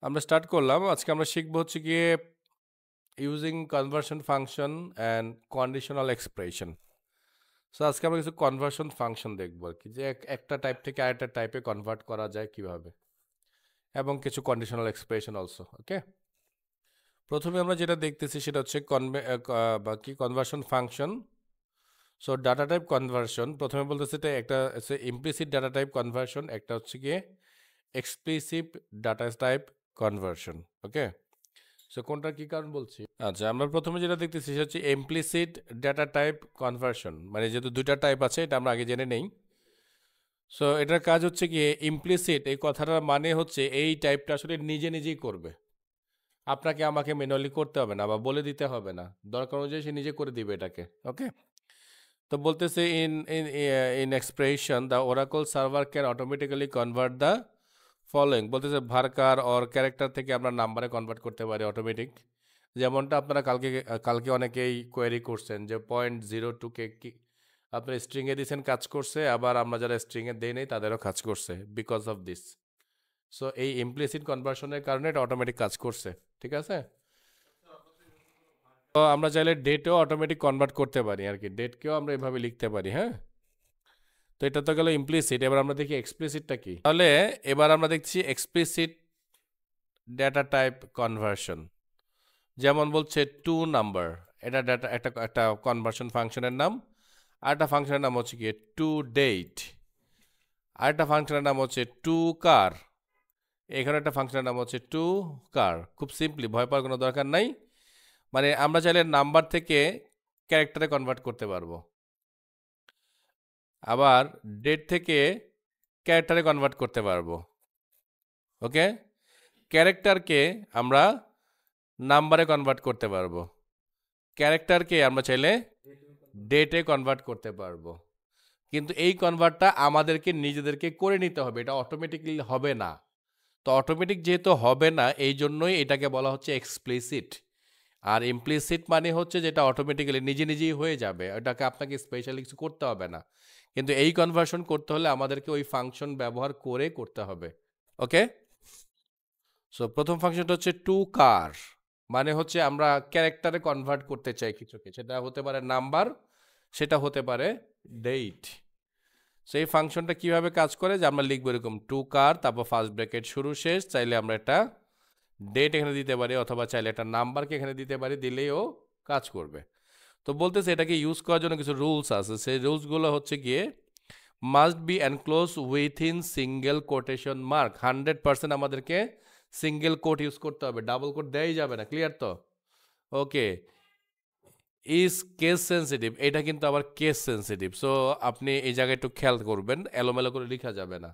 আমরা স্টার্ট করলাম। আজকে আমরা শিখব হচ্ছে গিয়ে using conversion function and conditional expression. So আজকে আমরা কিছু কনভার্সন ফাংশন দেখব আর কি, যে একটা টাইপ থেকে আরেকটা টাইপে কনভার্ট করা যায় কিভাবে, এবং কিছু কন্ডিশনাল এক্সপ্রেশন অলসো। ওকে, প্রথমে আমরা যেটা দেখতেছি সেটা হচ্ছে conversion function. So data type conversion প্রথমে বলতেছে এটা একটা হচ্ছে ইমপ্লিসিট ডাটা টাইপ কনভার্সন, একটা হচ্ছে গিয়ে এক্সপ্লিসিট ডাটা টাইপ কনভার্সন। ওকে, সো কোনটার কি কারণ বলছি। আচ্ছা, আমরা প্রথমে যেটা দেখতেছি সেটা হচ্ছে ইমপ্লিসিট ডাটা টাইপ কনভার্সন, মানে যেহেতু দুইটা টাইপ আছে এটা আমরা আগে জেনে নেই। সো এটার কাজ হচ্ছে কি, ইমপ্লিসিট এই কথাটার মানে হচ্ছে এই টাইপটা আসলে নিজে নিজেই করবে, আপনাকে আমাকে ম্যানুয়ালি করতে হবে না বা বলে দিতে হবে না, দরকার অনুযায়ী সে নিজে করে দিবে এটাকে। ওকে, তো বলতেছে in in in expression the Oracle server can automatically convert the following. বলতেছে ভার্কার অর ক্যারেক্টার থেকে আমরা নাম্বারে কনভার্ট করতে পারি অটোমেটিক। যেমনটা আপনারা কালকে কালকে অনেকেই কোয়েরি করছেন যে 0.02 কি আপনি স্ট্রিংয়ে দিয়েছেন, কাজ করছে, আবার আমরা যারা স্ট্রিংয়ে দেই নেই তাদেরও কাজ করছে বিকজ অফ দিস। সো এই ইমপ্লিসিট কনভার্সনের কারণে এটা অটোমেটিক কাজ করছে। ঠিক আছে, তো আমরা চাইলে ডেটেও অটোমেটিক কনভার্ট করতে পারি আর কি, ডেটকেও আমরা এভাবে লিখতে পারি। হ্যাঁ, তো এটা তো গেল ইমপ্লিসিট। এবার আমরা দেখি এক্সপ্লিসিটটা কি। তাহলে এবার আমরা দেখছি এক্সপ্লিসিট ডেটা টাইপ কনভার্সন। যেমন বলছে টু নাম্বার, এটা ডেটা একটা একটা কনভার্সন ফাংশনের নাম। আর একটা ফাংশনের নাম হচ্ছে কি টু ডেট, আর একটা ফাংশনের নাম হচ্ছে টু কার, এখানে একটা ফাংশনের নাম হচ্ছে টু কার। খুব সিম্পলি, ভয় পাওয়ার কোনো দরকার নাই। মানে আমরা চাইলে নাম্বার থেকে ক্যারেক্টারে কনভার্ট করতে পারবো, আবার ডেট থেকে ক্যারেক্টারে কনভার্ট করতে পারবো। ওকে, ক্যারেক্টারকে আমরা নাম্বারে কনভার্ট করতে পারবো, ক্যারেক্টারকে আমরা চাইলে ডেটে কনভার্ট করতে পারবো। কিন্তু এই কনভার্টটা আমাদেরকে নিজেদেরকে করে নিতে হবে, এটা অটোমেটিকলি হবে না। তো অটোমেটিক যেহেতু হবে না, এই জন্যই এটাকে বলা হচ্ছে এক্সপ্লিসিট। আর ইমপ্লিসিট মানে হচ্ছে যেটা অটোমেটিক্যালি নিজে নিজেই হয়ে যাবে, ওটাকে আপনাকে স্পেশালি কিছু করতে হবে না। কিন্তু এই কনভার্সন করতে হলে আমাদেরকে ওই ফাংশন ব্যবহার করে করতে হবে। ওকে, সো প্রথম ফাংশনটা হচ্ছে টু কার, মানে হচ্ছে আমরা ক্যারেক্টারে কনভার্ট করতে চাই কিছুকে, সেটা হতে পারে নাম্বার, সেটা হতে পারে ডেট। সেই ফাংশনটা কিভাবে কাজ করে, যে আমরা লিখবো এরকম টু কার, তারপর ফার্স্ট ব্র্যাকেট শুরু শেষ, চাইলে আমরা একটা ডেট এখানে দিতে পারি, অথবা চাইলে একটা নাম্বারকে এখানে দিতে পারি, দিলেও কাজ করবে। তো বলতেছে এটাকে ইউজ করার জন্য কিছু রুলস আছে, সেই রুলসগুলো হচ্ছে গিয়ে must be enclose within single quotation mark. 100% আমাদেরকে সিঙ্গেল কোট ইউজ করতে হবে, ডাবল কোট দেওয়াই যাবে না। ক্লিয়ার তো? ওকে, ইজ কেস সেন্সিটিভ, এটা কিন্তু আবার কেস সেন্সিটিভ। সো আপনি এই জায়গায় একটু খেয়াল করবেন, এলোমেলো করে লেখা যাবে না,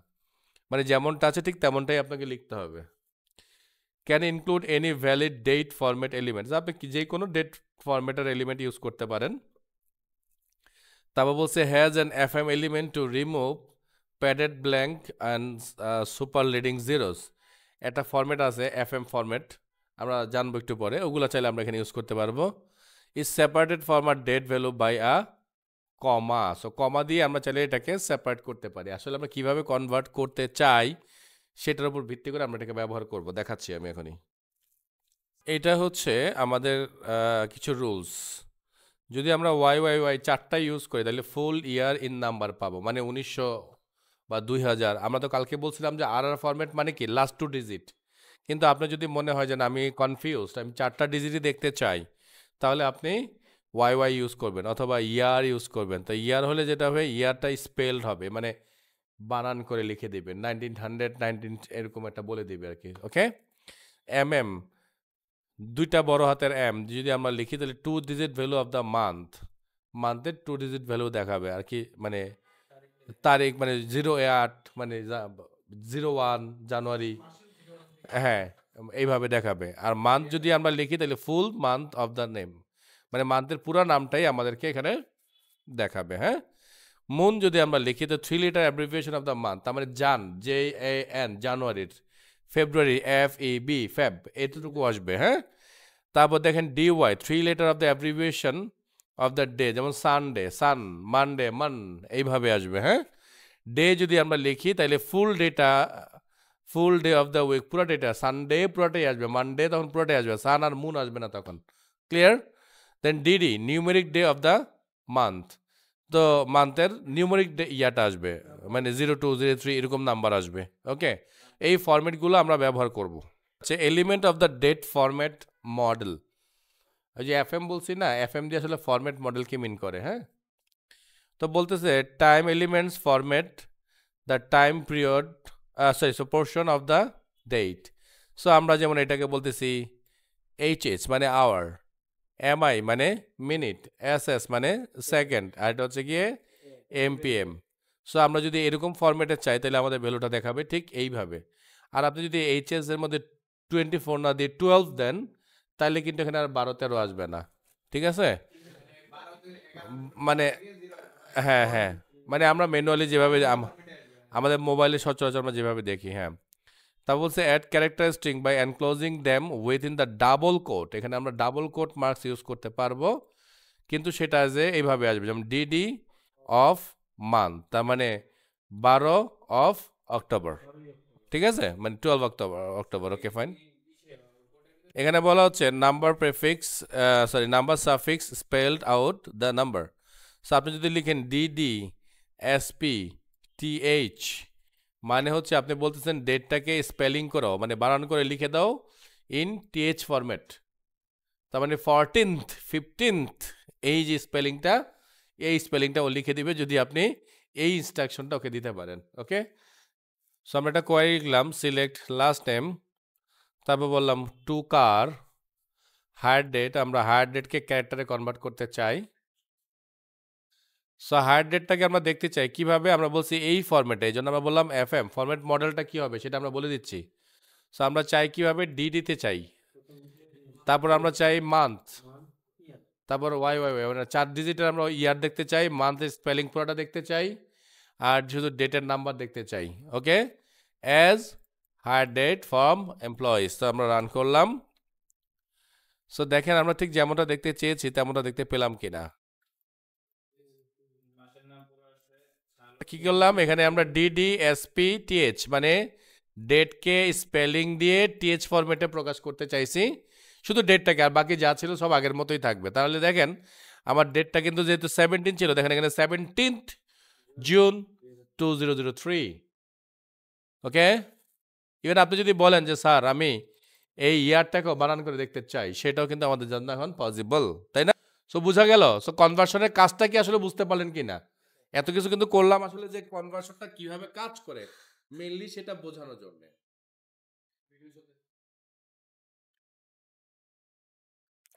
মানে যেমনটা আছে ঠিক তেমনটাই আপনাকে লিখতে হবে। Can include any valid date format elements, আপনি যে কোনো ডেট ফরম্যাটের এলিমেন্ট ইউজ করতে পারেন। তারপর বলছে has an FM element to remove padded blank and super leading zeros. একটা ফরম্যাট আছে এফএম ফরম্যাট, আমরা জানবো একটু পরে, ওগুলো চাইলে আমরা এখানে ইউজ করতে পারবো। Is separated from a date value by a comma. So comma দিয়ে আমরা চাইলে এটাকে সেপারেট করতে পারি। আসলে আমরা কিভাবে কনভার্ট করতে চাই সেটার উপর ভিত্তি করে আমরা এটাকে ব্যবহার করব, দেখাচ্ছি আমি এখনই। এটা হচ্ছে আমাদের কিছু রুলস। যদি আমরা ওয়াই ওয়াই ওয়াই চারটা ইউজ করি তাহলে ফুল ইয়ার ইন নাম্বার পাবো, মানে 1900 বা 2000। আমরা তো কালকে বলছিলাম যে আর আর ফরম্যাট মানে কি লাস্ট 2 ডিজিট, কিন্তু আপনার যদি মনে হয় যে না আমি কনফিউজড, আমি 4টা ডিজিটই দেখতে চাই, তাহলে আপনি ওয়াই ওয়াই ইউজ করবেন অথবা ইয়ার ইউজ করবেন। তো ইয়ার হলে যেটা হবে, ইয়ারটা স্পেলড হবে, মানে বানান করে লিখে দিবেন 1919 এরকম একটা বলে দিবে আর কি। ওকে, এম এম, দুইটা বড় হাতের এম যদি আমরা লিখি তাহলে 2 digit value of the month, মান্থের 2 ডিজিট ভ্যালু দেখাবে আর কি, মানে তারিখ, মানে 08 মানে 01 জানুয়ারি, হ্যাঁ এইভাবে দেখাবে। আর মান্থ যদি আমরা লিখি তাহলে ফুল মান্থ অফ দ্য নেম, মানে মান্থের পুরো নামটাই আমাদেরকে এখানে দেখাবে। হ্যাঁ, মুন যদি আমরা লিখি তো 3 litre abbreviation of the month, তার মানে জান, JAN জানুয়ারির, ফেব্রুয়ারি FEB ফেব, এতটুকু আসবে। হ্যাঁ, তারপর দেখেন DY 3 letter of the abbreviation of the day, যেমন সানডে সান, মানডে মান, এইভাবে আসবে। হ্যাঁ, ডে যদি আমরা লিখি তাহলে full data full day of the week পুরোটাই, এটা সানডে পুরোটাই আসবে, মানডে তখন পুরোটাই আসবে, সান আর মুন আসবে না তখন। Clear? Then DD numeric day of the month, তো মান্থের নিউমেরিক ডে ইয়াটা আসবে, মানে 0203 এরকম নাম্বার আসবে। ওকে, এই ফরম্যাটগুলো আমরা ব্যবহার করব। আচ্ছা, element of the date format model, ওই যে এফএম বলছি না, এফএম দিয়ে আসলে ফরম্যাট মডেল কি মিন করে, হ্যাঁ? তো বলতেছে time elements format the time period, so portion of the date. So আমরা যেমন এটাকে বলতেছি এইচএস মানে আওয়ার, এমআই মানে মিনিট, এসএস মানে সেকেন্ড, আর এটা হচ্ছে গিয়ে এমপিএম। সো আমরা যদি এরকম ফরম্যাটে চাই তাহলে আমাদের ভ্যালুটা দেখাবে ঠিক এইভাবে। আর আপনি যদি এইচএস এর মধ্যে 24 না দিয়ে 12 দেন তাহলে কিন্তু এখানে আর 12-13 আসবে না, ঠিক আছে? মানে হ্যাঁ হ্যাঁ, মানে আমরা ম্যানুয়ালি যেভাবে আমাদের মোবাইলে সচরাচর আমরা যেভাবে দেখি, হ্যাঁ। তা বলছে add character string by enclosing them within the double quote, এখানে আমরা ডাবল কোট মার্কস ইউজ করতে পারবো, কিন্তু সেটা যে এইভাবে আসবে, যেমন ডিডি অফ মান্থ, তার মানে 12 অফ অক্টোবর, ঠিক আছে, মানে 12 অক্টোবর। Okay fine. এখানে বলা হচ্ছে number prefix, number suffix spelled out the number. So আপনি যদি লিখেন ডিডি এসপি টিএইচ, মানে হচ্ছে আপনি বলতেছেন ডেটটাকে স্পেলিং করো, মানে বানান করে লিখে দাও ইন টিএইচ ফরম্যাট, তার মানে 14th 15th, এই যে স্পেলিংটা, এই স্পেলিংটা ও লিখে দিবে যদি আপনি এই ইনস্ট্রাকশনটা ওকে দিতে পারেন। ওকে, সো আমরা একটা কোয়ারি লিখলাম সিলেক্ট লাস্ট নেম, তারপর বললাম টু কার হায়ার ডেট, আমরা হায়ার ডেটকে ক্যারেক্টারে কনভার্ট করতে চাই। সো হায়ার ডেটটাকে আমরা দেখতে চাই কিভাবে, আমরা বলছি এই ফরম্যাটে, এই জন্য আমরা বললাম এফএম ফরম্যাট মডেলটা কি হবে সেটা আমরা বলে দিচ্ছি। সো আমরা চাই কিভাবে ডিডিতে চাই, তারপর আমরা চাই মান্থ, তারপর ওয়াই ওয়াই ওয়াই, মানে 4 ডিজিটের আমরা ইয়ার দেখতে চাই, মান্থের স্পেলিং পুরোটা দেখতে চাই, আর শুধু ডেটের নাম্বার দেখতে চাই। Okay, as hire date from employees. তো আমরা রান করলাম। সো দেখেন আমরা ঠিক যেমনটা দেখতে চেয়েছি তেমনটা দেখতে পেলাম কিনা। কি করলাম এখানে, আমরা ডিডিএসপিটিএইচ মানে ডেটকে স্পেলিং দিয়ে টিএইচ ফরম্যাটে প্রকাশ করতে চাইছি, শুধু ডেটটাকে, আর বাকি যা ছিল সব আগের মতোই থাকবে। তাহলে দেখেন আমার ডেটটা কিন্তু যেহেতু 17 ছিল, দেখেন এখানে 17th জুন 2003। ওকে, ইভেন আপনি যদি বলেন যে স্যার আমি এই ইয়ারটাকেও বানান করে দেখতে চাই, সেটাও কিন্তু আমাদের জন্য এখন পসিবল, তাই না? সো বোঝা গেল। সো কনভার্সনের কাজটা কি আসলে বুঝতে পারলেন কিনা? এত কিছু কিন্তু করলাম আসলে যে কনভার্সনটা কিভাবে কাজ করে মেইনলি সেটা বোঝানোর জন্য।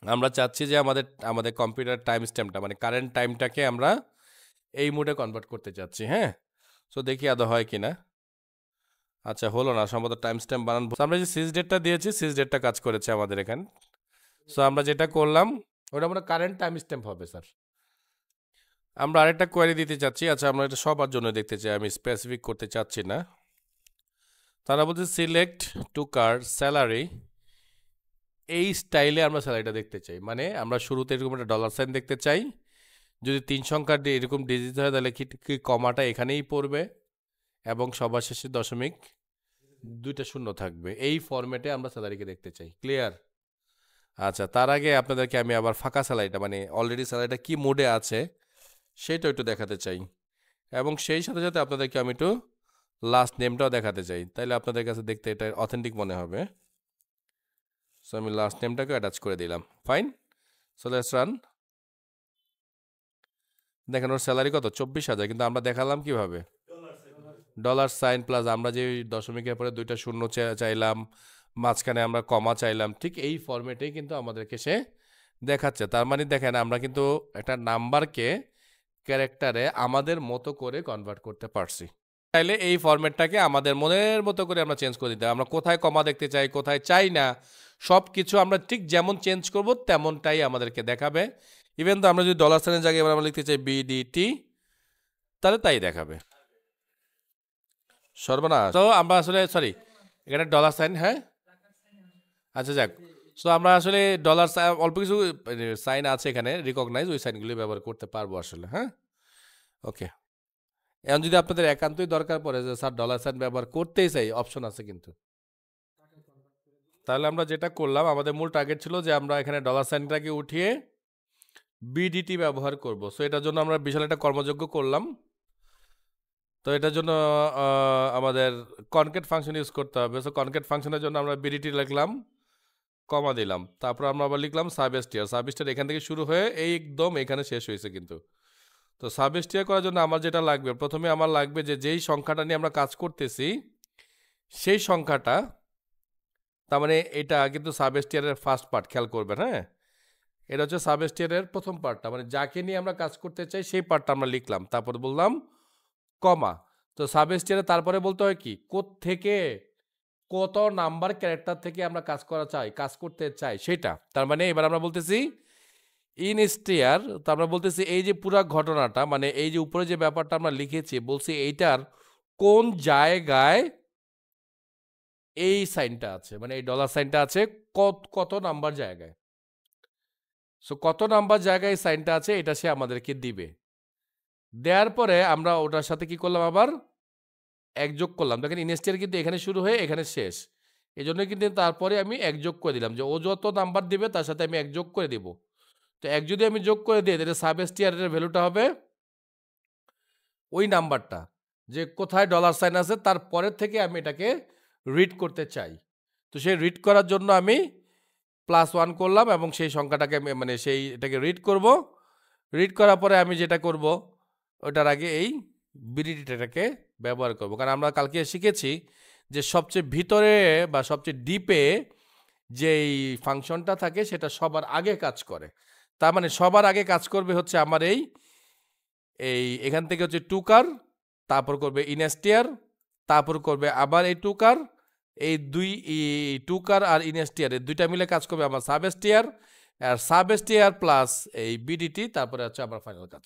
আমরা চাচ্ছি যে আমাদের আমাদের কম্পিউটার টাইম স্ট্যাম্পটা মানে কারেন্ট টাইমটাকে আমরা এই মোডে কনভার্ট করতে চাচ্ছি, হ্যাঁ। সো দেখি আদৌ হয় কিনা। আচ্ছা, হলো না সম্ভবত, টাইম স্ট্যাম্প বানানো। আমরা যে সিজ ডেটটা দিয়েছি, সিজ ডেটটা কাজ করেছে আমাদের এখানে। সো আমরা যেটা করলাম ওটা আমরা কারেন্ট টাইম স্ট্যাম্প হবে স্যার। আমরা আরেকটা কোয়ারি দিতে চাচ্ছি, আচ্ছা আমরা এটা সবার জন্য দেখতে চাই, আমি স্পেসিফিক করতে চাচ্ছি না। তারা বলছে সিলেক্ট টু কার স্যালারি, এই স্টাইলে আমরা স্যালারিটা দেখতে চাই, মানে আমরা শুরুতে এরকম একটা ডলার সাইন দেখতে চাই, যদি 3 সংখ্যার এরকম ডিজিট হয় তাহলে কি কমাটা এখানেই পড়বে, এবং সবার শেষে দশমিক 2টা শূন্য থাকবে, এই ফরম্যাটে আমরা স্যালারিকে দেখতে চাই। ক্লিয়ার? আচ্ছা, তার আগে আপনাদেরকে আমি আবার ফাঁকা স্যালারিটা মানে অলরেডি স্যালারিটা কি মোডে আছে সেটা একটু দেখাতে চাই, এবং সেই সাথে সাথে আপনাদেরকে আমি একটু লাস্ট নেমটাও দেখাতে চাই, তাইলে আপনাদের কাছে দেখতে এটা অথেন্টিক মনে হবে। সো আমি লাস্ট নেমটাকে অ্যাটাচ করে দিলাম। Fine, so let's run. দেখেন ওর স্যালারি কত, 24,000, কিন্তু আমরা দেখালাম কিভাবে ডলার সাইন প্লাস আমরা যে দশমিকের পরে 2টা শূন্য চাইলাম, মাঝখানে আমরা কমা চাইলাম, ঠিক এই ফরম্যাটেই কিন্তু আমাদেরকে সে দেখাচ্ছে। তার মানে দেখেন আমরা কিন্তু একটা নাম্বারকে ক্যারেক্টারে আমাদের মতো করে কনভার্ট করতে পারছি। চাইলে এই ফরম্যাটটাকে আমাদের মনের মতো করে আমরা চেঞ্জ করে দিতে, আমরা কোথায় কমা দেখতে চাই কোথায় চাই না সব কিছু আমরা ঠিক যেমন চেঞ্জ করব তেমনটাই আমাদেরকে দেখাবে। ইভেন তো আমরা যদি ডলার সাইনের জায়গায় আমরা লিখতে চাই বিডিটি, তাহলে তাই দেখাবে। সর্বনাশ। তো আমরা আসলে সরি, এখানে ডলার সাইন, হ্যাঁ আচ্ছা যাক। সো আমরা আসলে ডলার অল্প কিছু সাইন আছে এখানে রিকগনাইজ, ওই সাইনগুলি ব্যবহার করতে পারবো আসলে, হ্যাঁ। ওকে, এখন যদি আপনাদের একান্তই দরকার পড়ে যে স্যার ডলার সাইন ব্যবহার করতেই চাই, অপশন আছে কিন্তু। তাহলে আমরা যেটা করলাম, আমাদের মূল টার্গেট ছিল যে আমরা এখানে ডলার সাইনটাকে উঠিয়ে বিডিটি ব্যবহার করব। সো এটার জন্য আমরা বিশাল একটা কর্মযজ্ঞ করলাম। তো এটার জন্য আমাদের কনকেট ফাংশন ইউজ করতে হবে। সো কনকেট ফাংশনের জন্য আমরা বিডিটি লিখলাম, কমা দিলাম, তারপর আমরা আবার লিখলাম সাবস্টিয়ার। সাবস্টিয়ার এখান থেকে শুরু হয়ে এই একদম এখানে শেষ হয়েছে কিন্তু। তো সাবস্টিয়ার করার জন্য আমার যেটা লাগবে, প্রথমে আমার লাগবে যে যেই সংখ্যাটা নিয়ে আমরা কাজ করতেছি সেই সংখ্যাটা, তার মানে এটা কিন্তু সাবস্টিয়ারের ফার্স্ট পার্ট, খেয়াল করবেন। হ্যাঁ, এটা হচ্ছে সাবস্টিয়ারের প্রথম পার্টটা, মানে যাকে নিয়ে আমরা কাজ করতে চাই সেই পার্টটা আমরা লিখলাম, তারপর বললাম কমা। তো সাবস্টিয়ারে তারপরে বলতে হয় কি, থেকে কত নাম্বার ক্যারেক্টার থেকে আমরা কাজ করতে চাই সেটা। তার মানে এবার আমরা বলতেছি ইন স্টিয়ার, তো আমরা বলতেছি এই যে পুরো ঘটনাটা, মানে এই যে উপরে যে ব্যাপারটা আমরা লিখেছি, বলছি এইটার কোন জায়গায় এই সাইনটা আছে, মানে এই ডলার সাইনটা আছে কত নাম্বার জায়গায়। সো কত নাম্বার জায়গায় এই সাইনটা আছে এটা সে আমাদেরকে দিবে। দেওয়ার পরে আমরা ওটার সাথে কি করলাম, আবার এক যোগ করলাম। দেখেন ইনস্টিয়ার কিন্তু এখানে শুরু হয়ে এখানে শেষ, এই জন্য কিন্তু তারপরে আমি এক যোগ করে দিলাম, যে ও যত নাম্বার দিবে তার সাথে আমি এক যোগ করে দিব। তো এক যদি আমি যোগ করে দিই, তাহলে সাবস্টিয়ারের ভ্যালুটা হবে ওই নাম্বারটা যে কোথায় ডলার সাইন আছে তারপরের থেকে আমি এটাকে রিড করতে চাই। তো সেই রিড করার জন্য আমি +1 করলাম এবং সেই সংখ্যাটাকে মানে এটাকে রিড করব। রিড করার পরে আমি যেটা করব, ওটার আগে এই বিডিটিটাকে ব্যবহার করব, কারণ আমরা কালকে শিখেছি যে সবচেয়ে ভিতরে বা সবচেয়ে ডিপে যেই ফাংশনটা থাকে সেটা সবার আগে কাজ করে। তার মানে সবার আগে কাজ করবে হচ্ছে আমার এই এখান থেকে হচ্ছে টুকার, তারপর করবে ইনস্টিয়ার, তারপর করবে আবার এই টুকার, এই টুকার আর ইনস্টিয়ার এই দুইটা মিলে কাজ করবে আমার সাবস্টিয়ার, আর সাবস্টিয়ার প্লাস এই বিডিটি, তারপরে হচ্ছে আমার ফাইনাল কাজ।